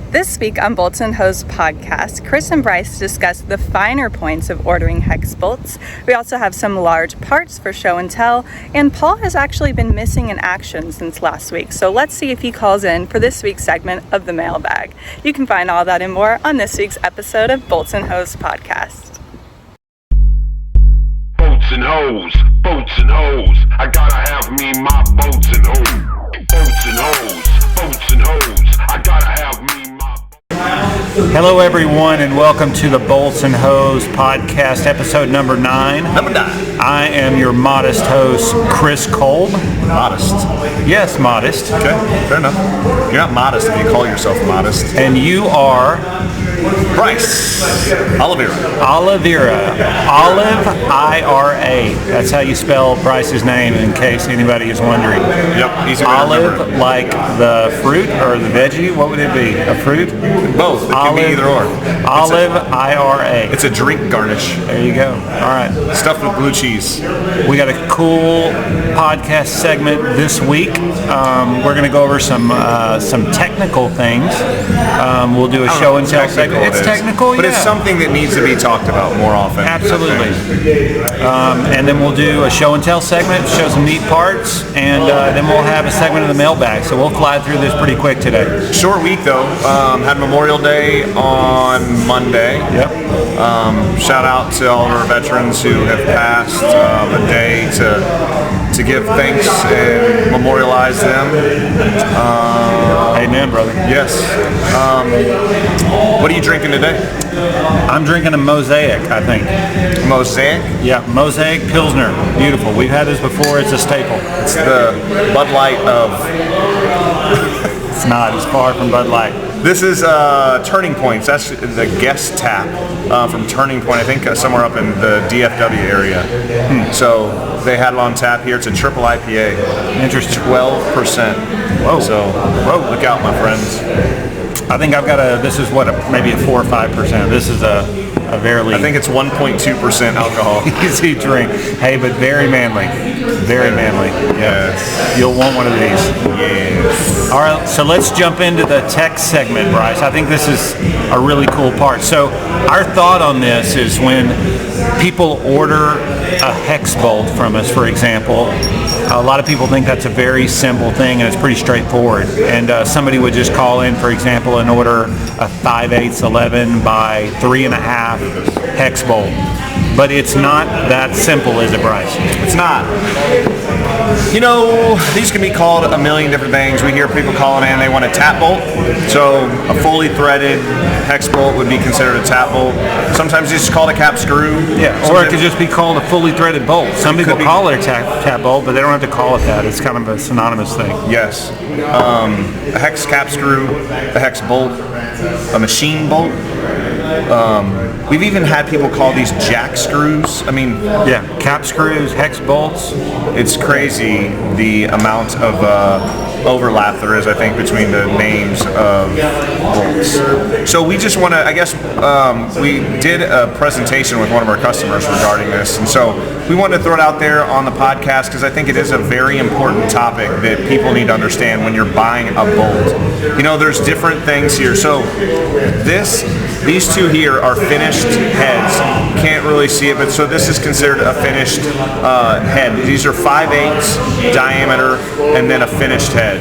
This week on Bolts and Hose podcast, Kris and Bryce discuss the finer points of ordering hex bolts. We also have some large parts for show and tell, and Paul has actually been missing in action since last week, so let's see if he calls in for this week's segment of the mailbag. You can find all that and more on this week's episode of Bolts and Hose podcast. Bolts and hose, boats and hose. I gotta have me my boats and hose. Boats and hose, boats and hose. I gotta have me. Hello everyone and welcome to the Bolts and Hose podcast, episode number 9. I am your modest host, Kris Kolb. Modest? Yes, modest. Okay, fair enough. You're not modest if you call yourself modest. And you are? Bryce. Oliveira. Olive-I-R-A. That's how you spell Bryce's name in case anybody is wondering. Yep, easy to Olive, remember. like the fruit or the veggie? What would it be? A fruit? Both. It can be either or. Olive-I-R-A. It's a drink garnish. There you go. All right. Stuffed with blue cheese. We got a cool podcast segment this week. We're going to go over some technical things. We'll do a show and tell segment. It's technical, but it's something that needs to be talked about more often. Absolutely. And then we'll do a show and tell segment, show some neat parts, and then we'll have a segment of the mailbag. So we'll fly through this pretty quick today. Short week though. Had Memorial Day on Monday. Yep. Shout out to all of our veterans who have passed, a day to give thanks and memorialize them. Amen, brother. Yes. What are you drinking today? I'm drinking a Mosaic, I think. Mosaic? Yeah, Mosaic Pilsner. Beautiful. We've had this before. It's a staple. It's the Bud Light of... It's not. It's far from Bud Light. This is Turning Points. That's the guest tap from Turning Point, I think somewhere up in the DFW area. So they had it on tap here. It's a triple IPA. Interesting. 12%. Whoa. So look out, my friends. I think I've got maybe a 4 or 5%. This is a very... I think it's 1.2% alcohol. Easy drink. Hey, but very manly. Very manly. Yes. You'll want one of these. Yes. All right, so let's jump into the tech segment, Bryce. I think this is a really cool part. So our thought on this is when people order a hex bolt from us, for example, a lot of people think that's a very simple thing and it's pretty straightforward. And somebody would just call in, for example, and order a 5/8 11 by 3.5 hex bolt. But it's not that simple, is it, Bryce? It's not. You know, these can be called a million different things. We hear people calling in, they want a tap bolt. So a fully threaded hex bolt would be considered a tap bolt. Sometimes it's just called a cap screw. Yeah, or it could just be called a fully threaded bolt. Some people call it a tap bolt, but they don't have to call it that. It's kind of a synonymous thing. Yes. A hex cap screw, a hex bolt, a machine bolt. We've even had people call these jack screws. I mean, yeah, cap screws, hex bolts. It's crazy the amount of overlap there is, I think, between the names of bolts. So we just want to, I guess, we did a presentation with one of our customers regarding this, and so we wanted to throw it out there on the podcast because I think it is a very important topic that people need to understand when you're buying a bolt. You know, there's different things here. So these two here are finished heads. Can't really see it, but so this is considered a finished head. These are 5/8 diameter and then a finished head.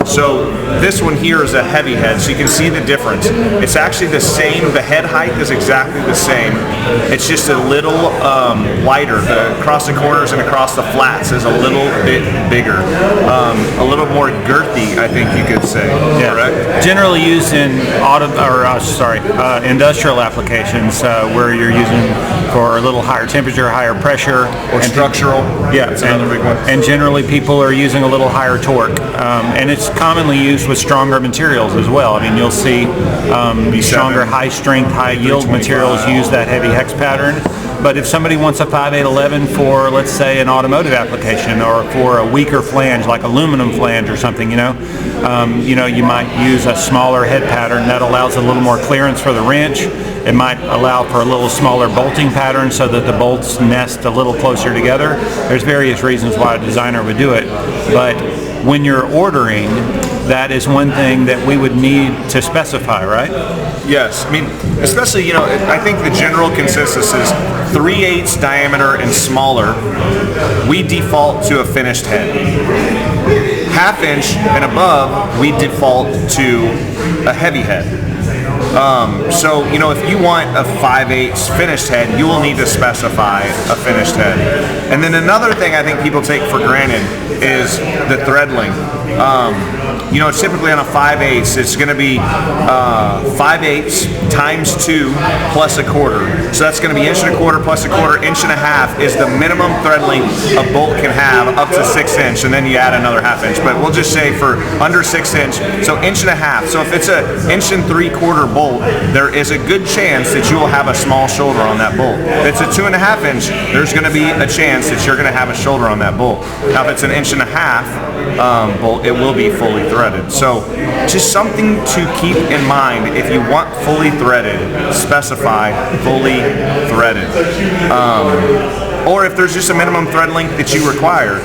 So this one here is a heavy head, so you can see the difference. It's actually the same. The head height is exactly the same. It's just a little wider. Across the corners and across the flats is a little bit bigger. A little more girthy, I think you could say. Yeah. Correct? Generally used in industrial applications where you're using for a little higher temperature, higher pressure. Or structural. Yeah, that's another big one. And generally people are using a little higher torque. And it's commonly used with stronger materials as well. I mean, you'll see stronger, high-strength, high-yield materials use that heavy hex pattern. But if somebody wants a 5/8 11 for, let's say, an automotive application or for a weaker flange, like aluminum flange or something, you might use a smaller head pattern that allows a little more clearance for the wrench. It might allow for a little smaller bolting pattern so that the bolts nest a little closer together. There's various reasons why a designer would do it, but when you're ordering, that is one thing that we would need to specify, right? Yes, I mean, especially, I think the general consensus is 3/8 diameter and smaller, we default to a finished head. 1/2 inch and above, we default to a heavy head. So, if you want a 5/8 finished head, you will need to specify a finished head. And then another thing I think people take for granted is the thread length. Typically on a 5/8, it's going to be 5/8 times 2 plus a quarter. So that's going to be 1.25 inches plus a quarter. 1.5 inches is the minimum thread length a bolt can have, up to 6 inch, and then you add another 1/2 inch. But we'll just say for under 6 inch, so 1.5 inches. So if it's a 1.75 inch bolt, there is a good chance that you will have a small shoulder on that bolt. If it's a 2.5 inch, there's going to be a chance that you're going to have a shoulder on that bolt. Now, if it's an 1.5 inch bolt, it will be fully threaded. So just something to keep in mind. If you want fully threaded, specify fully threaded. Or if there's just a minimum thread length that you require,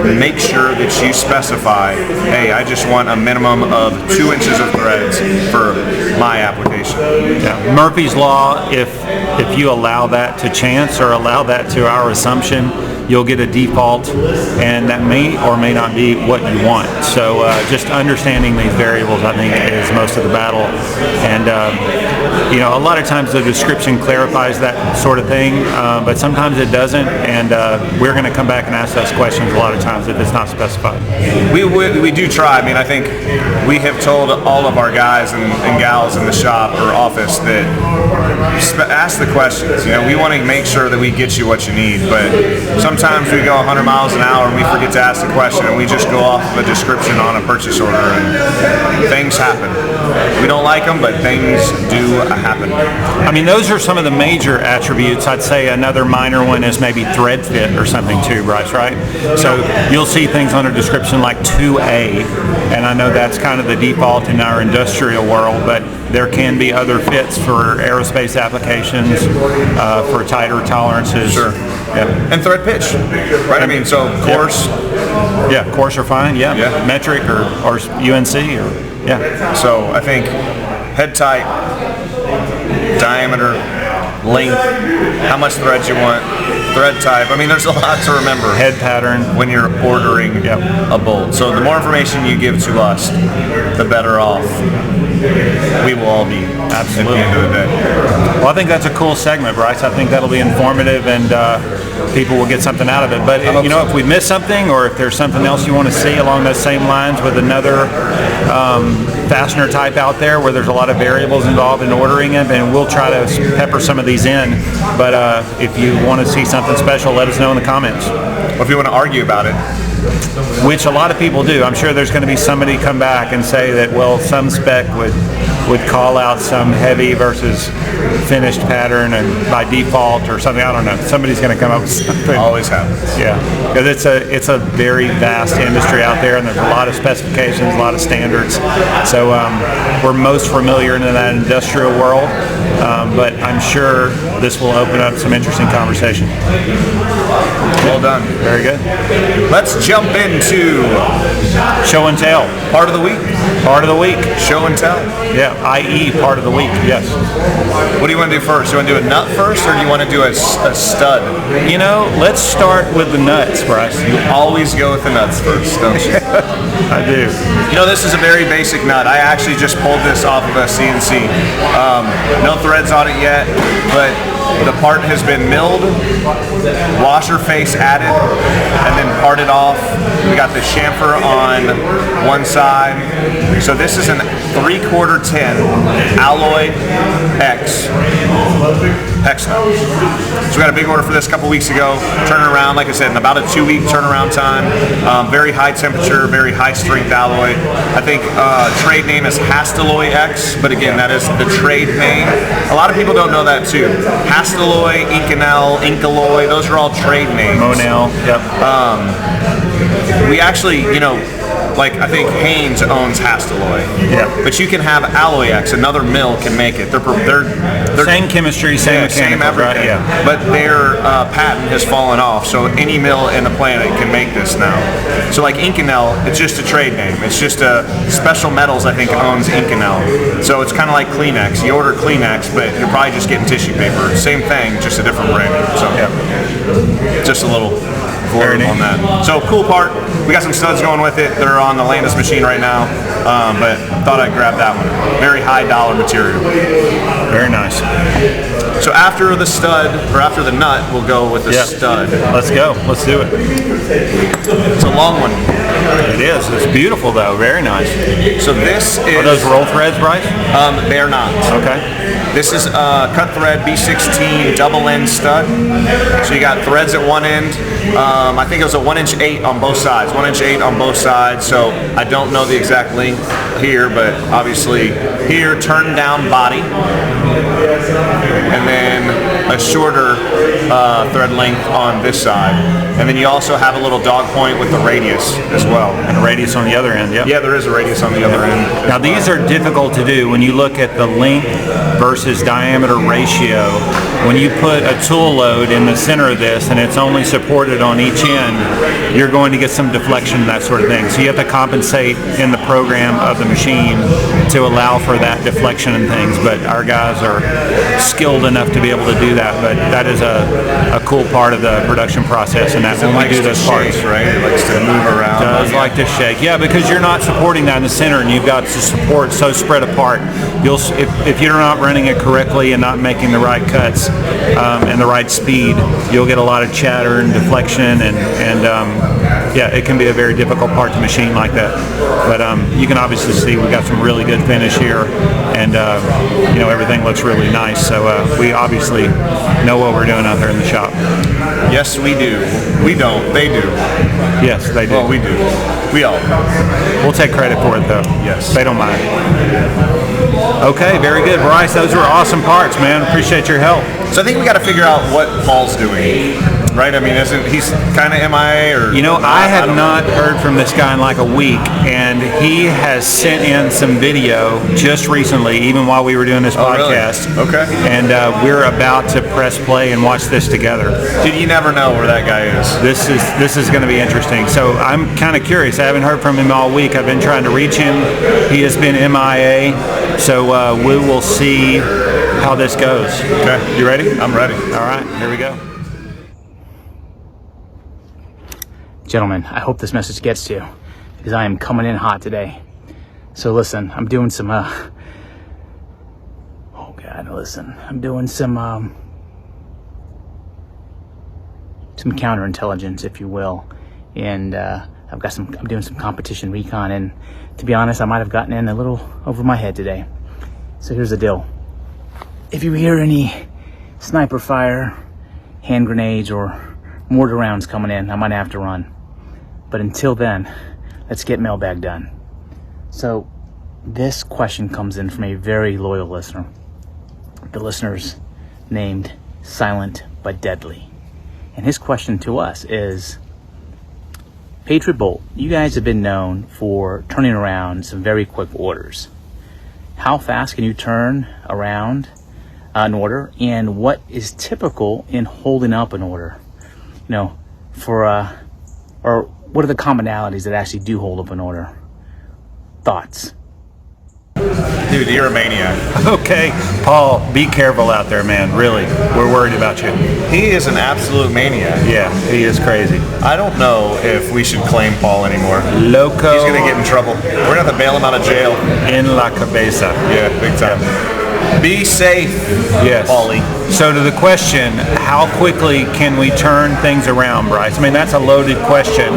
make sure that you specify, hey, I just want a minimum of 2 inches of threads for my application. Yeah. Murphy's Law, if you allow that to chance or allow that to our assumption, you'll get a default, and that may or may not be what you want. So just understanding these variables, I think, is most of the battle. And a lot of times the description clarifies that sort of thing, but sometimes it doesn't, and we're going to come back and ask those questions a lot of times if it's not specified. We do try. I mean, I think we have told all of our guys and gals in the shop or office that ask the questions. We want to make sure that we get you what you need, but sometimes we go 100 miles an hour and we forget to ask the question, and we just go off of a description on a purchase order, and things happen. We don't like them, but things do happen. I mean, those are some of the major attributes. I'd say another minor one is maybe thread fit or something too, Bryce, right? So you'll see things on a description like 2A, and I know that's kind of the default in our industrial world, but there can be other fits for aerospace applications, for tighter tolerances. Sure. Yeah. And thread pitch, right? I mean, so coarse. Yeah, coarse are fine. Yeah. Metric or UNC or yeah. So I think head type, diameter, length, how much threads you want, thread type. I mean, there's a lot to remember. Head pattern when you're ordering a bolt. So the more information you give to us, the better off we will all be. Absolutely. At the end of the day. Well, I think that's a cool segment, Bryce. I think that'll be informative, and people will get something out of it. But if we miss something, or if there's something else you want to see along those same lines with another fastener type out there where there's a lot of variables involved in ordering them, and we'll try to pepper some of these in. But if you want to see something special, let us know in the comments. Or if you want to argue about it, which a lot of people do. I'm sure there's going to be somebody come back and say that, well, some spec would call out some heavy versus finished pattern and by default or something. I don't know. Somebody's going to come up with something. Always happens. Yeah, because it's a very vast industry out there, and there's a lot of specifications, a lot of standards. So we're most familiar in that industrial world, but I'm sure this will open up some interesting conversation. Well done. Very good. Let's jump into show and tell. Part of the week. Part of the week. Show and tell. Yeah, i.e. part of the week. Yes. What do you want to do first? Do you want to do a nut first, or do you want to do a stud? Let's start with the nuts, Bryce. You always go with the nuts first, don't you? I do. This is a very basic nut. I actually just pulled this off of a CNC. No threads on it yet, but the part has been milled, washer face added, and then parted off. We got the chamfer on one side. So this is an 3/4 tin alloy X hex nut. So we got a big order for this a couple weeks ago. Turning around, like I said, in about a 2-week turnaround time. Very high temperature, very high strength alloy. I think trade name is Hastalloy X, but again, that is the trade name. A lot of people don't know that too. Hastalloy, Inconel, Incalloy, those are all trade names. Monel, yep. We actually, like I think Haynes owns Hastalloy. Yeah. But you can have Alloy X, another mill can make it. They're same chemistry, same same mechanicals, everything. right? Yeah. But their patent has fallen off, so any mill in the planet can make this now. So like Inconel, it's just a trade name. It's just a Special Metals, I think, owns Inconel. So it's kind of like Kleenex. You order Kleenex, but you're probably just getting tissue paper. Same thing, just a different brand. So just a little blurb on that. So cool part. We got some studs going with it. They're on the Landis machine right now, but thought I'd grab that one. Very high dollar material. Very nice. So after the stud, or after the nut, we'll go with the stud. Let's go. Let's do it. It's a long one. It is. It's beautiful, though. Very nice. So this is... Are those roll threads, Bryce? They are not. Okay. This is cut thread B16 double end stud. So you got threads at one end. I think it was a 1" 8 on both sides. 1" 8 on both sides. So I don't know the exact length here, but obviously here, turned down body. And then a shorter thread length on this side. And then you also have a little dog point with the radius as well. And a radius on the other end, Yeah, there is a radius on the other end. Now these are difficult to do when you look at the length versus diameter ratio. When you put a tool load in the center of this and it's only supported on each end, you're going to get some deflection, that sort of thing. So you have to compensate in the program of the machine to allow for that deflection and things. But our guys are skilled enough to be able to do that. But that is a cool part of the production process, and that when we do those parts, right? It likes to move around. It does like to shake, yeah, because you're not supporting that in the center, and you've got the support so spread apart. You'll, if you're not running it correctly and not making the right cuts and the right speed, you'll get a lot of chatter and deflection, and yeah, it can be a very difficult part to machine like that. But you can obviously see we got some really good finish here, and you know, everything looks really nice. So we obviously know what we're doing out there in the shop. Yes, we do. We don't. They do. Yes, they do. Well, we do. We all. We'll take credit for it, though. Yes. They don't mind. Okay, very good, Bryce. Those were awesome parts, man. Appreciate your help. So I think we got to figure out what Paul's doing, right? I mean, isn't he's kind of MIA or? You know, I have not heard from this guy in like a week, and he has sent in some video just recently, even while we were doing this podcast. Really? Okay. And we're about to press play and watch this together. Dude, you never know where that guy is. This is going to be interesting. So I'm kind of curious. I haven't heard from him all week. I've been trying to reach him. He has been MIA. So we will see how this goes. Okay. You ready? I'm ready. All right. Here we go. Gentlemen, I hope this message gets to you, because I am coming in hot today. So listen, I'm doing some, I'm doing some counterintelligence, if you will. And I'm doing some competition recon, and to be honest, I might have gotten in a little over my head today. So here's the deal. If you hear any sniper fire, hand grenades, or mortar rounds coming in, I might have to run. But until then, let's get mailbag done. So this question comes in from a very loyal listener. The listener's named Silent but Deadly. And his question to us is, Patriot Bolt, you guys have been known for turning around some very quick orders. How fast can you turn around an order, and what is typical in holding up an order? You know, or what are the commonalities that actually do hold up an order? Thoughts? Dude, you're a maniac. Okay, Paul, be careful out there, man. Really, we're worried about you. He is an absolute maniac. Yeah, he is crazy. I don't know if we should claim Paul anymore. Loco. He's gonna get in trouble. We're gonna have to bail him out of jail. En la cabeza. Yeah, big time. Be safe, Yes. Paulie. So to the question, how quickly can we turn things around, Bryce? I mean, that's a loaded question,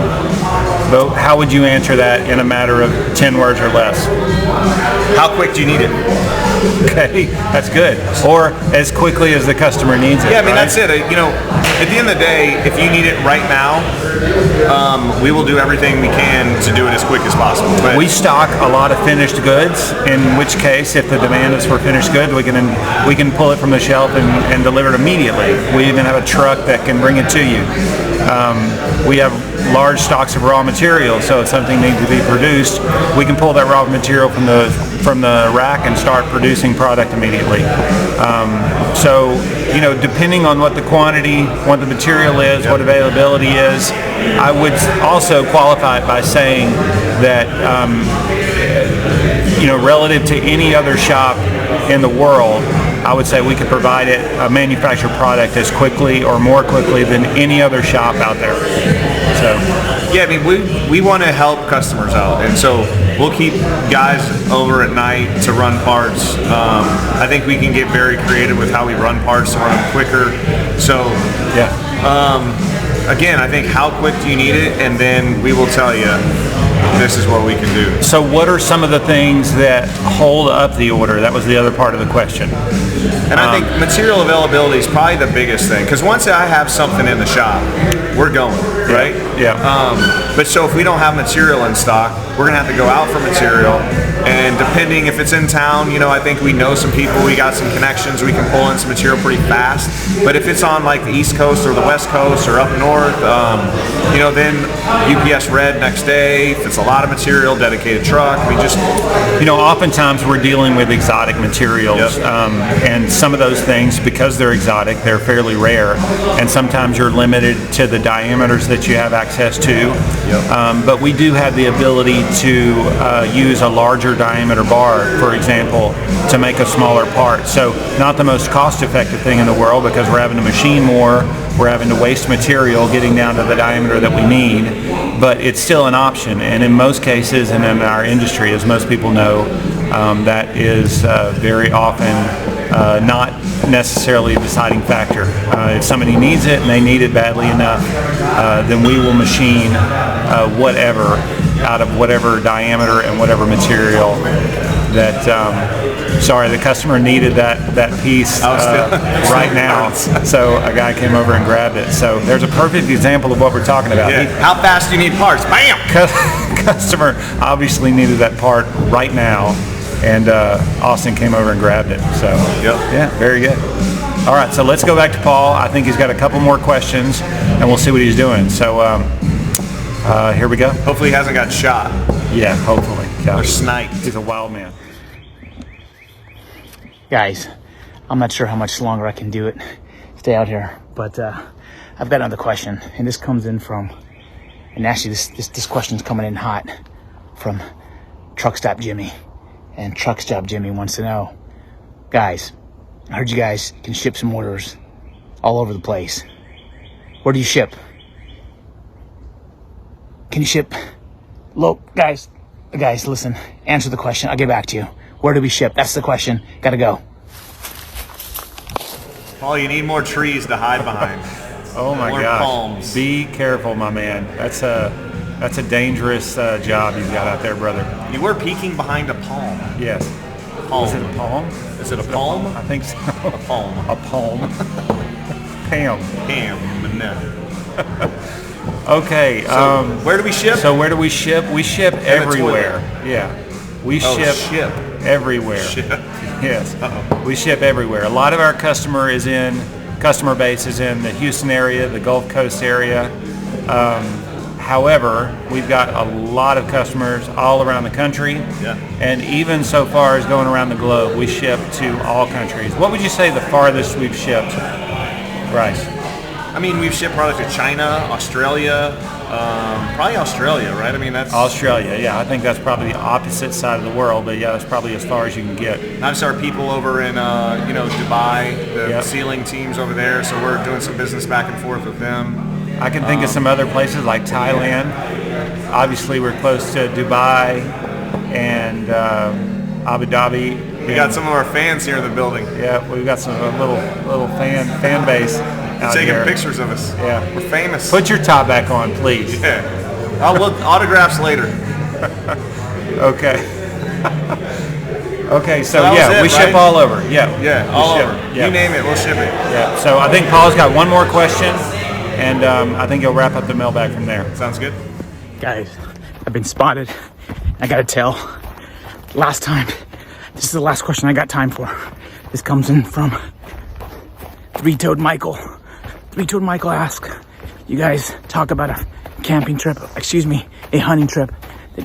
but how would you answer that in a matter of 10 words or less? How quick do you need it? Okay, that's good. Or as quickly as the customer needs it. Yeah, I mean, right? that's it. You know, at the end of the day, if you need it right now, we will do everything we can to do it as quick as possible. But we stock a lot of finished goods, in which case, if the demand is for finished goods, we can pull it from the shelf and deliver it immediately. We even have a truck that can bring it to you. We have large stocks of raw material, so if something needs to be produced, we can pull that raw material from the rack and start producing product immediately. So, depending on what the quantity, what the material is, what availability is, I would also qualify it by saying that, relative to any other shop in the world, I would say we could provide a manufactured product as quickly or more quickly than any other shop out there. So, yeah, I mean, we want to help customers out, and so we'll keep guys over at night to run parts. I think we can get very creative with how we run parts to run them quicker. So, yeah. Again, I think how quick do you need it, and then we will tell you this is what we can do. So what are some of the things that hold up the order? That was the other part of the question. And I think material availability is probably the biggest thing, because once I have something in the shop, we're going, right? Yeah. But so if we don't have material in stock, we're gonna have to go out for material, and depending if it's in town, I think we know some people, we got some connections, we can pull in some material pretty fast. But if it's on like the East Coast or the West Coast or up north, then UPS red next day. If it's a lot of material, dedicated truck. We just, oftentimes we're dealing with exotic materials, Yep. And some of those things, because they're exotic, they're fairly rare, and sometimes you're limited to the diameters that you have access to. Yep. But we do have the ability to use a larger diameter bar, for example, to make a smaller part. So not the most cost-effective thing in the world, because we're having to machine more, we're having to waste material getting down to the diameter that we need, but it's still an option. And in most cases, and in our industry, as most people know, that is very often not necessarily a deciding factor. If somebody needs it and they need it badly enough, then we will machine whatever out of whatever diameter and whatever material that the customer needed that piece right now, so a guy came over and grabbed it. So there's a perfect example of what we're talking about. yeah. How fast do you need parts? Bam! Customer obviously needed that part right now, and Austin came over and grabbed it. So yeah, very good. All right, so let's go back to Paul. I think he's got a couple more questions, and we'll see what he's doing. So here we go. Hopefully he hasn't got shot. Yeah, hopefully. Or sniped. He's a wild man. Guys, I'm not sure how much longer I can do it, stay out here, but I've got another question, and this comes in from, and actually this question's coming in hot from Truck Stop Jimmy, and Truck Stop Jimmy wants to know, guys, I heard you guys can ship some orders all over the place. Where do you ship? Can you ship? Look, guys, listen, answer the question. I'll get back to you. Where do we ship? That's the question. Gotta go. Paul, you need more trees to hide behind. Oh my More gosh. palms. Be careful, my man. That's a dangerous job you've got out there, brother. You were peeking behind a palm. Yes. Palm. Was it a palm? Is it a palm? I think so. A palm. A palm. Pam. Pam. No. Okay. So, where do we ship? So where do we ship? We ship everywhere. Yeah. We ship everywhere. Ship. Yes. Uh-oh. We ship everywhere. A lot of our customer base is in the Houston area, the Gulf Coast area. However, we've got a lot of customers all around the country. Yeah. And even so far as going around the globe, we ship to all countries. What would you say the farthest we've shipped, Bryce? I mean, we've shipped product to China, Australia, probably Australia, right? I mean, that's... Australia, yeah. I think that's probably the opposite side of the world, but yeah, that's probably as far as you can get. Obviously, our people over in, Dubai, the Yep. sealing teams over there, so we're doing some business back and forth with them. I can think of some other places like Thailand. Obviously, we're close to Dubai and Abu Dhabi. We got some of our fans here in the building. Yeah, we've got some little fan base out Taking here. pictures of us. Yeah. We're famous. Put your top back on, please. Yeah. I'll look autographs later. Okay. Okay, so that was yeah, it, we ship right? all over. Yeah, Yeah, we all ship. over. Yeah. You name it, we'll ship it. Yeah. So I think Paul's got one more question, and I think he'll wrap up the mailbag from there. Sounds good. Guys, I've been spotted. I gotta tell, last time, this is the last question I got time for. This comes in from Three-Toed Michael. Three-Toed Michael asks, you guys talk about a hunting trip that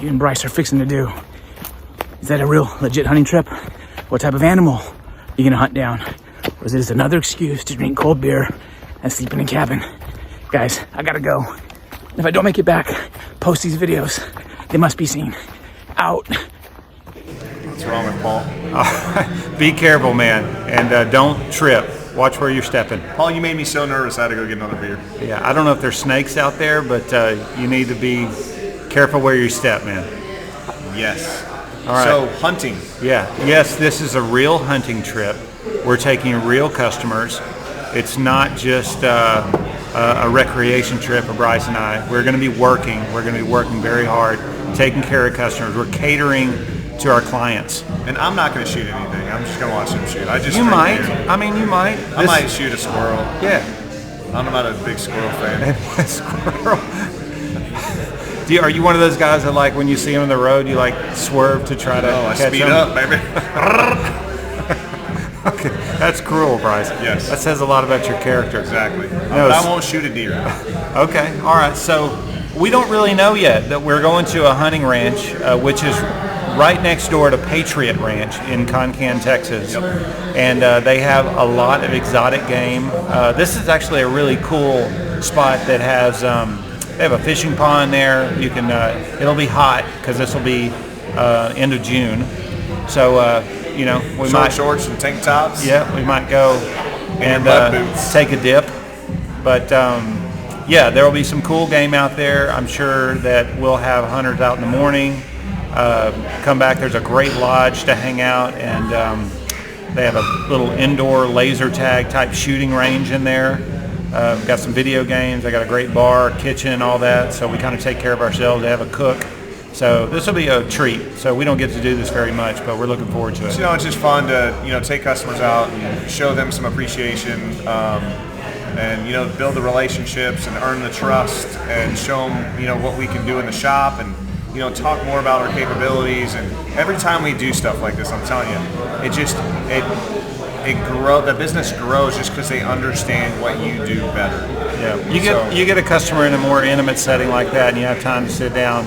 you and Bryce are fixing to do. Is that a real legit hunting trip? What type of animal are you gonna hunt down? Or is it just another excuse to drink cold beer and sleep in a cabin? Guys, I gotta go. If I don't make it back, post these videos. They must be seen. Out. What's wrong with Paul? Be careful, man, and don't trip. Watch where you're stepping. Paul, you made me so nervous I had to go get another beer. Yeah, I don't know if there's snakes out there, but you need to be careful where you step, man. Yes. All right. So, hunting. Yeah. Yes, this is a real hunting trip. We're taking real customers. It's not just a recreation trip for Bryce and I. We're going to be working. We're going to be working very hard, taking care of customers. We're catering to our clients. And I'm not going to shoot anything. I'm just going to watch them shoot. You might. I mean, you might. I might shoot a squirrel. Yeah. I'm not a big squirrel fan. Squirrel. Are you one of those guys that, like, when you see them on the road, you like swerve to try to I catch speed them? up, baby. Okay, that's cruel, Bryce. Yes. That says a lot about your character. Exactly. No, But I won't shoot a deer. Okay, all right. So we don't really know yet that we're going to a hunting ranch, which is right next door to Patriot Ranch in Concan, Texas. Yep. And they have a lot of exotic game. This is actually a really cool spot that has, they have a fishing pond there. You can, it'll be hot because this will be end of June. So, you know, we might. Shorts and tank tops. Yeah, we might go and mud boots. take a dip. But yeah, there will be some cool game out there. I'm sure that we'll have hunters out in the morning. Come back. There's a great lodge to hang out, and they have a little indoor laser tag type shooting range in there. Got some video games. They got a great bar, kitchen, all that. So we kind of take care of ourselves. They have a cook. So this will be a treat. So we don't get to do this very much, but we're looking forward to it. So, you know, it's just fun to, you know, take customers out and show them some appreciation, and, you know, build the relationships and earn the trust and show them, you know, what we can do in the shop and, you know, talk more about our capabilities. And every time we do stuff like this, I'm telling you, the business grows just because they understand what you do better. Yeah, you get a customer in a more intimate setting like that, and you have time to sit down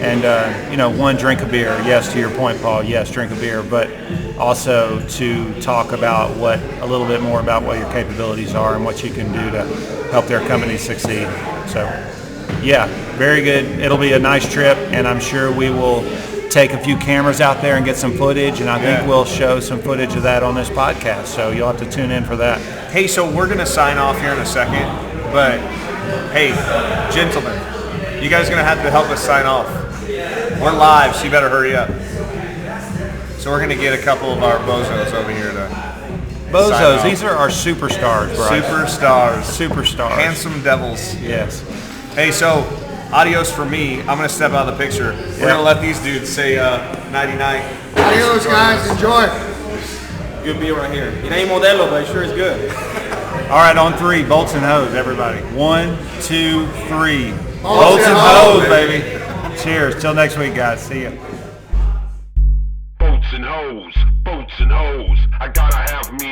and you know, one, drink a beer. Yes, to your point, Paul. Yes, drink a beer, but also to talk about a little bit more about what your capabilities are and what you can do to help their company succeed. So, yeah, very good. It'll be a nice trip, and I'm sure we will take a few cameras out there and get some footage, and I think we'll show some footage of that on this podcast. So you'll have to tune in for that. Hey, so we're gonna sign off here in a second, but hey, gentlemen, you guys are gonna have to help us sign off. We're live, so you better hurry up. So we're gonna get a couple of our bozos over here to Bozos, sign off. these are our superstars, Bryce. Superstars. Handsome devils. Yes. Hey, so adios for me. I'm gonna step out of the picture. We're gonna let these dudes say nighty night. Adios, guys. Enjoy. Good beer right here. It ain't Modelo, but it sure is good. All right, on three, bolts and hose, everybody. 1, 2, 3. Bolts and hose, baby. Cheers. Till next week, guys. See ya. Boats and hoes, boats and hoes. I gotta have me